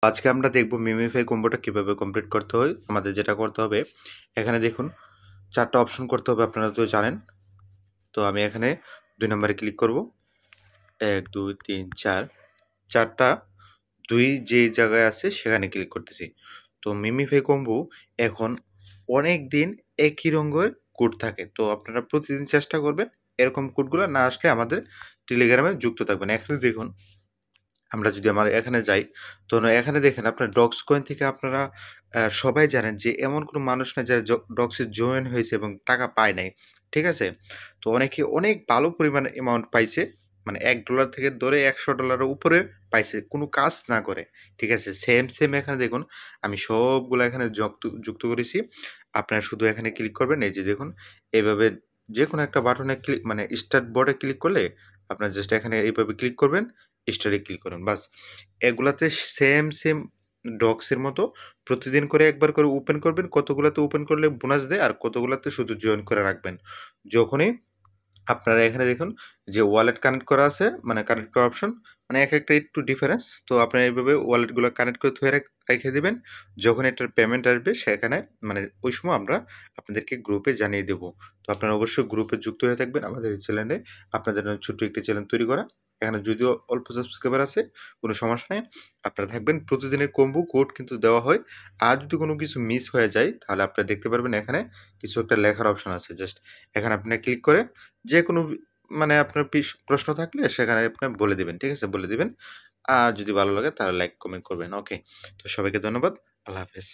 আজকে আমরা দেখব মিমিফাই কম্বোটা কিভাবে কমপ্লিট করতে হয়। আমাদের যেটা করতে হবে, এখানে দেখুন 4 টা অপশন করতে হবে, আপনারা তো জানেন। তো আমি এখানে 2 নম্বরে ক্লিক করব। 1, 2, 3, 4 4 টা 2 যে জায়গায় আছে সেখানে ক্লিক করতেছি। তো মিমিফাই কম্বো এখন অনেকদিন একই রঙের কোড থাকে। তো আপনারা প্রতিদিন চেষ্টা করবেন এরকম কোডগুলো না আসলে আমাদের টেলিগ্রামে যুক্ত থাকবেন। এখানে দেখুন আমরা যদি আমার এখানে যাই, তো এখানে দেখেন আপনার ডগস কয়েন থেকে আপনারা সবাই জানেন যে এমন কোনো মানুষ নাই যারা ডগসে জয়েন হয়েছে এবং টাকা পায় নাই। ঠিক আছে? তো অনেকে অনেক ভালো পরিমাণে অ্যামাউন্ট পাইছে। মানে $1 থেকে ধরে $100 এর উপরে পাইছে কোনো কাজ না করে। ঠিক আছে? সেম এখানে দেখুন আমি সবগুলা এখানে যুক্ত করেছি। আপনারা শুধু এখানে ক্লিক করবেন। এই যে দেখুন এভাবে যেকোনো একটা বাটনে মানে স্টার্ট বোর্ডে ক্লিক করলে আপনারা জাস্ট এখানে এইভাবে ক্লিক করবেন, স্টারে ক্লিক করুন। বাস এগুলাতে সেম ডক্সের মতো প্রতিদিন করে একবার করে ওপেন করবেন। কতগুলাতে ওপেন করলে বোনাস দেয় আর কতগুলাতে শুধু জয়েন করে রাখবেন। যখনই আপনারা এখানে দেখুন যে ওয়ালেট কানেক্ট করা আছে, মানে কানেক্ট করা অপশন, মানে একেকটা একটু ডিফারেন্স। তো আপনারা এইভাবে ওয়ালেটগুলো কানেক্ট করে থুয়ে রেখে দিবেন। যখন এটার পেমেন্ট আসবে সেখানে মানে ওই সময় আমরা আপনাদেরকে গ্রুপে জানিয়ে দেব। তো আপনারা অবশ্যই গ্রুপে যুক্ত হয়ে থাকবেন আমাদের এই চ্যানেলে। আপনাদের জন্য ছোট্ট একটি চ্যানেল তৈরি করা। এখানে যদিও অল্প সাবস্ক্রাইবার আছে, কোনো সমস্যা নেই। আপনারা থাকবেন। প্রতিদিনের কম্বো কোড কিন্তু দেওয়া হয়। আর যদি কোনো কিছু মিস হয়ে যায় তাহলে আপনারা দেখতে পারবেন এখানে কিছু একটা লেখার অপশন আছে। জাস্ট এখানে আপনারা ক্লিক করে যেকোনো মানে আপনার প্রশ্ন থাকলে সেখানে আপনি বলে দিবেন। ঠিক আছে? বলে দিবেন। আর যদি ভালো লাগে তাহলে লাইক, কমেন্ট করবেন। ওকে। তো সবাইকে ধন্যবাদ। আল্লাহ হাফেজ।